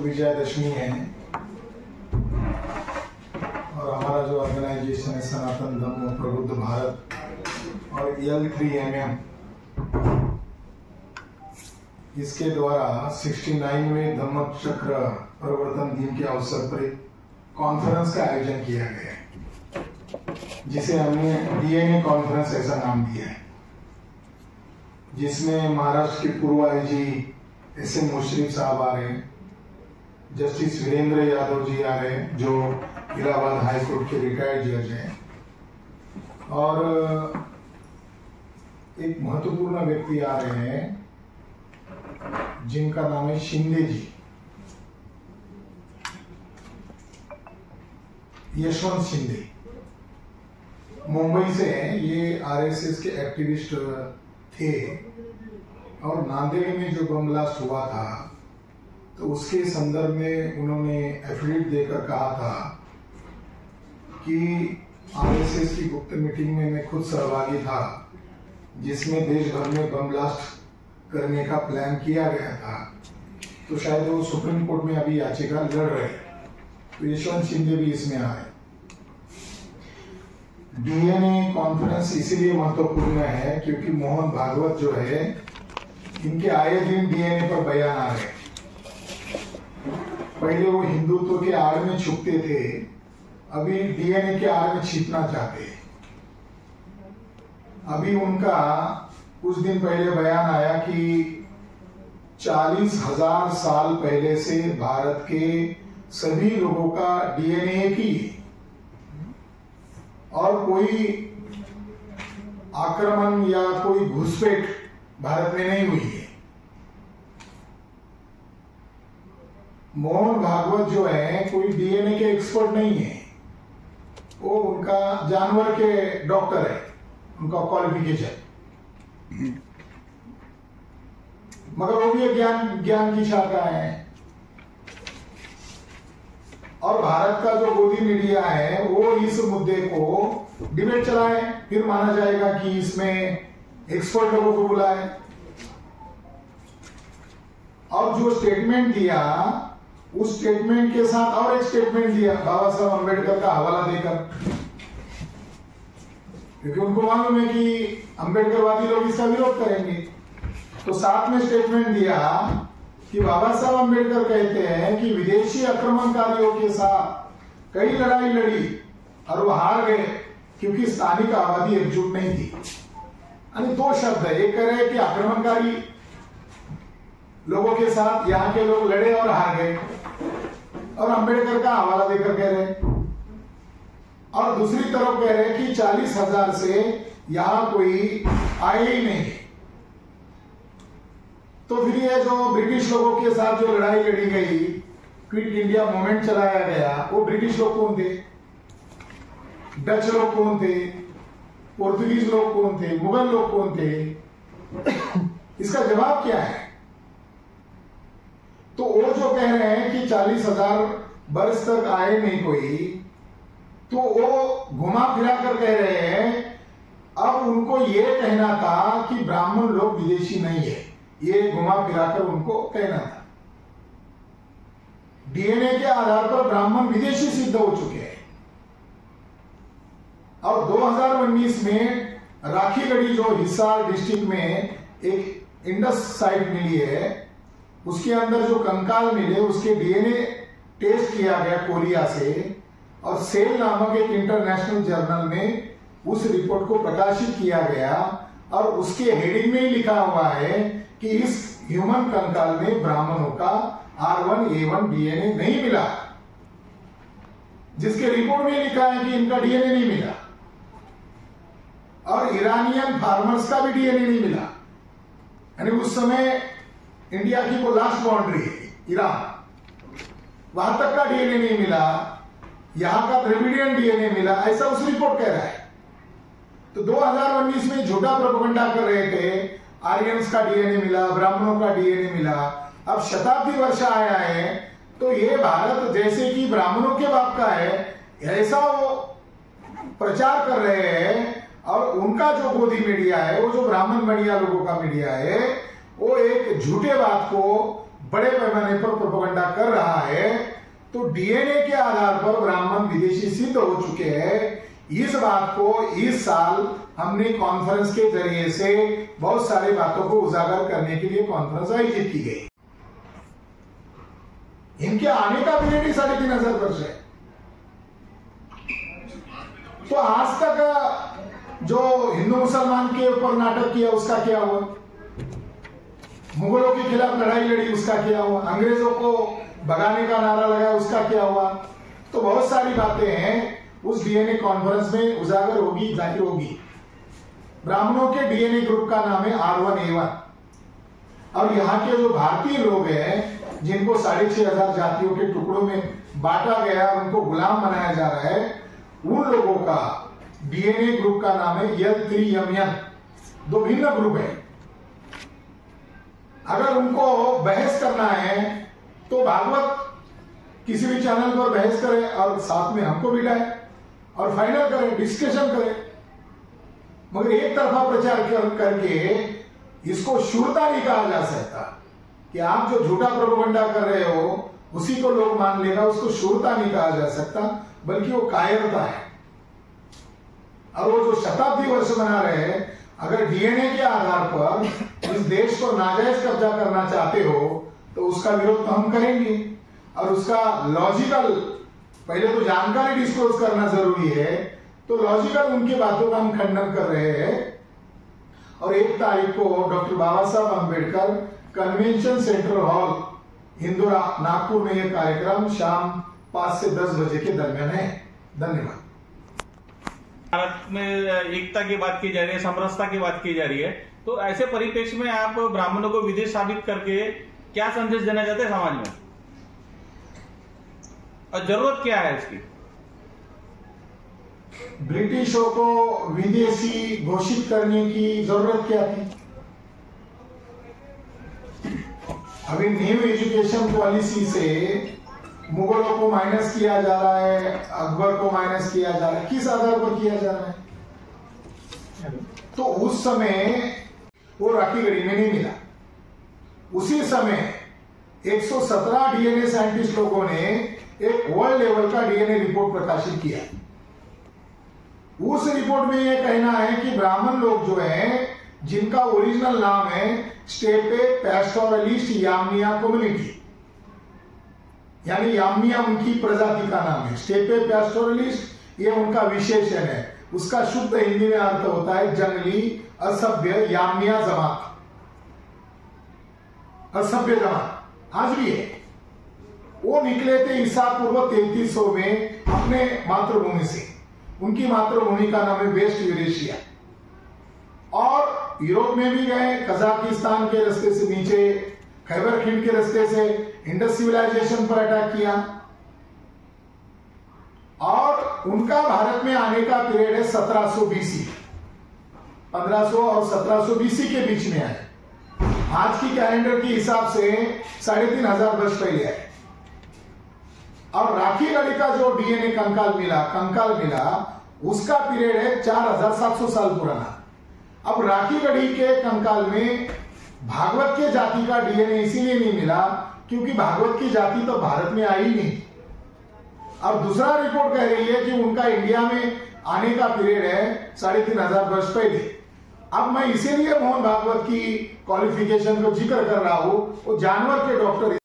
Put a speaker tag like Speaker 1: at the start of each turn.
Speaker 1: विजयादशमी है और हमारा जो ऑर्गेनाइजेशन है सनातन धर्म प्रबुद्ध भारत और EL3MM इसके द्वारा 69वें धम्म चक्र प्रवर्तन दिन के अवसर पर एक कॉन्फ्रेंस का आयोजन किया गया है, जिसे हमने DNA कॉन्फ्रेंस ऐसा नाम दिया है, जिसमें महाराष्ट्र के पूर्व IG SM मुशर्रफ साहब आ रहे हैं, जस्टिस वीरेंद्र यादव जी आ रहे हैं जो इलाहाबाद हाई कोर्ट के रिटायर्ड जज हैं, और एक महत्वपूर्ण व्यक्ति आ रहे हैं जिनका नाम है शिंदे जी, यशवंत शिंदे, मुंबई से हैं। ये RSS के एक्टिविस्ट थे और नांदेड़ में जो बम ब्लास्ट हुआ था तो उसके संदर्भ में उन्होंने एफिडेविट देकर कहा था कि RSS की गुप्त मीटिंग में मैं खुद सहभागी था, जिसमें देश भर में बम ब्लास्ट करने का प्लान किया गया था। तो शायद वो सुप्रीम कोर्ट में अभी याचिका लड़ रहे हैं, तो यशवंत शिंदे भी इसमें आए। DNA कॉन्फ्रेंस इसीलिए महत्वपूर्ण है क्योंकि मोहन भागवत जो है, इनके आए दिन DNA पर बयान आ रहे हैं। पहले वो हिंदुत्व के आड़ में छुपते थे, अभी DNA के आड़ में छिपना चाहते हैं। अभी उनका कुछ दिन पहले बयान आया कि 40,000 साल पहले से भारत के सभी लोगों का DNA एक ही है और कोई आक्रमण या कोई घुसपैठ भारत में नहीं हुई है। मोहन भागवत जो है कोई DNA के एक्सपर्ट नहीं है, वो उनका जानवर के डॉक्टर है, उनका क्वालिफिकेशन, मगर वो भी ज्ञान की शाखा है। और भारत का जो गोदी मीडिया है वो इस मुद्दे को डिबेट चलाए, फिर माना जाएगा कि इसमें एक्सपर्ट लोगों को बुलाए। और जो स्टेटमेंट दिया, उस स्टेटमेंट के साथ और एक स्टेटमेंट दिया बाबा साहब अम्बेडकर का हवाला देकर, क्योंकि उनको मालूम है कि अम्बेडकरवादी लोग इसका विरोध करेंगे। तो साथ में स्टेटमेंट दिया कि बाबा साहब अम्बेडकर कहते हैं कि विदेशी आक्रमणकारियों के साथ कई लड़ाई लड़ी और वो हार गए क्योंकि स्थानिक आबादी एकजुट नहीं थी। यानी दो शब्द है, एक कह रहे हैं कि आक्रमणकारी लोगों के साथ यहाँ के लोग लड़े और हार गए, और अम्बेडकर का हवाला देकर कह रहे हैं, और दूसरी तरफ कह रहे हैं कि 40,000 से यहां कोई आए ही नहीं। तो फिर ये जो ब्रिटिश लोगों के साथ जो लड़ाई लड़ी गई, क्विट इंडिया मूवमेंट चलाया गया, वो ब्रिटिश लोग कौन थे, डच लोग कौन थे, पोर्तुगीज लोग कौन थे, मुगल लोग कौन थे? इसका जवाब क्या है? तो वो जो कह रहे हैं कि 40,000 वर्ष तक आए नहीं कोई, तो वो घुमा फिरा कर कह रहे हैं अब उनको ये कहना था कि ब्राह्मण लोग विदेशी नहीं है, ये घुमा फिरा कर उनको कहना था। DNA के आधार पर ब्राह्मण विदेशी सिद्ध हो चुके हैं। और 2019 में राखीगढ़ी जो हिसार डिस्ट्रिक्ट में एक इंडस साइट मिली है, उसके अंदर जो कंकाल मिले उसके DNA टेस्ट किया गया कोरिया से, और सेल नामक एक इंटरनेशनल जर्नल में उस रिपोर्ट को प्रकाशित किया गया, और उसके हेडिंग में ही लिखा हुआ है कि इस ह्यूमन कंकाल में ब्राह्मणों का R1A1 DNA नहीं मिला, जिसके रिपोर्ट में लिखा है कि इनका DNA नहीं मिला। और ईरानियन फार्मर्स का भी DNA नहीं मिला, यानी उस समय इंडिया की वो लास्ट बाउंड्री है ईरान, वहां तक का DNA नहीं मिला, यहां का द्रविडियन DNA मिला, ऐसा उस रिपोर्ट कह रहा है। तो 2019 में झूठा प्रोपेगेंडा कर रहे थे, आर्यंस का DNA मिला, ब्राह्मणों का DNA मिला। अब शताब्दी वर्ष आया है, तो ये भारत जैसे कि ब्राह्मणों के बाप का है, ऐसा वो प्रचार कर रहे हैं। और उनका जो गोदी मीडिया है, वो जो ब्राह्मण मीडिया लोगों का मीडिया है, वो एक झूठे बात को बड़े पैमाने पर प्रोपेगेंडा कर रहा है, तो डीएनए के आधार पर ब्राह्मण विदेशी सिद्ध हो चुके हैं। इस बात को इस साल हमने कॉन्फ्रेंस के जरिए से बहुत सारी बातों को उजागर करने के लिए कॉन्फ्रेंस आयोजित की गई। इनके आने का पीरियड ही 3500 वर्ष है। तो आज तक जो हिंदू मुसलमान के ऊपर नाटक किया उसका क्या हुआ, मुगलों के खिलाफ लड़ाई लड़ी उसका क्या हुआ, अंग्रेजों को भगाने का नारा लगाया उसका क्या हुआ। तो बहुत सारी बातें हैं उस डीएनए कॉन्फ्रेंस में उजागर होगी, जाहिर होगी। ब्राह्मणों के डीएनए ग्रुप का नाम है R1A1 और यहाँ के जो भारतीय लोग हैं जिनको 6500 जातियों के टुकड़ों में बांटा गया, उनको गुलाम बनाया जा रहा है, उन लोगों का डीएनए ग्रुप का नाम है L3MN। दो भिन्न ग्रुप है। अगर उनको बहस करना है तो भागवत किसी भी चैनल पर बहस करे और साथ में हमको बिठाए और फाइनल करे, डिस्कशन करे। मगर एक तरफा प्रचार करके इसको शूरता नहीं कहा जा सकता कि आप जो झूठा प्रोपेगेंडा कर रहे हो उसी को लोग मान लेगा, उसको शूरता नहीं कहा जा सकता, बल्कि वो कायरता है। और वो जो शताब्दी वर्ष मना रहे हैं, अगर डीएनए के आधार पर इस देश को नाजायज कब्जा करना चाहते हो तो उसका विरोध तो हम करेंगे। और उसका लॉजिकल, पहले तो जानकारी डिस्क्लोज करना जरूरी है, तो लॉजिकल उनकी बातों का हम खंडन कर रहे हैं। और 1 तारीख को डॉक्टर बाबा Saheb Ambedkar convention centre hall Indore Nagpur में यह कार्यक्रम शाम 5 से 10 बजे के दरमियान है। धन्यवाद।
Speaker 2: भारत में एकता की बात की जा रही है, समरसता की बात की जा रही है, तो ऐसे परिप्रेक्ष्य में आप ब्राह्मणों को विदेश साबित करके क्या संदेश देना चाहते हैं समाज में, और जरूरत क्या है इसकी?
Speaker 1: ब्रिटिशों को विदेशी घोषित करने की जरूरत क्या थी? अभी न्यू एजुकेशन पॉलिसी से मुगलों को माइनस किया जा रहा है, अकबर को माइनस किया जा रहा है। किस आधार पर किया जा रहा है? तो उस समय वो राखी गढ़ी में नहीं मिला। उसी समय 117 डीएनए साइंटिस्ट लोगों ने एक वर्ल्ड लेवल का डीएनए रिपोर्ट प्रकाशित किया। उस रिपोर्ट में यह कहना है कि ब्राह्मण लोग जो हैं, जिनका ओरिजिनल नाम है स्टेपे पैस्टोरलिस्ट याम्निया कम्युनिटी, यानी याम्निया उनकी प्रजाति का नाम है, स्टेपे पैस्टोरलिस्ट ये उनका विशेषण है। उसका शुद्ध हिंदी में अर्थ होता है जंगली असभ्य याम्निया जमात, असभ्य जमात आज भी है। वो निकले थे ईसा पूर्व 3300 में अपने मातृभूमि से। उनकी मातृभूमि का नाम है वेस्ट यूरेशिया। और यूरोप में भी गए, कजाकिस्तान के रास्ते से नीचे, खैबर खींड के रास्ते से इंडस सिविलाइजेशन पर अटैक किया। और उनका भारत में आने का पीरियड है 1700 बीसी, 1500 और 1700 बीसी के बीच में आए। आज की कैलेंडर के हिसाब से 3500 वर्ष पहले आए। और राखी गढ़ी का जो डीएनए कंकाल मिला उसका पीरियड है 4700 साल पुराना। अब राखी गढ़ी के कंकाल में भागवत के जाति का डीएनए इसीलिए नहीं मिला क्योंकि भागवत की जाति तो भारत में आई नहीं। अब दूसरा रिपोर्ट कह रही है कि उनका इंडिया में आने का पीरियड है 3500 वर्ष पहले। अब मैं इसीलिए मोहन भागवत की क्वालिफिकेशन को जिक्र कर रहा हूं, वो जानवर के डॉक्टर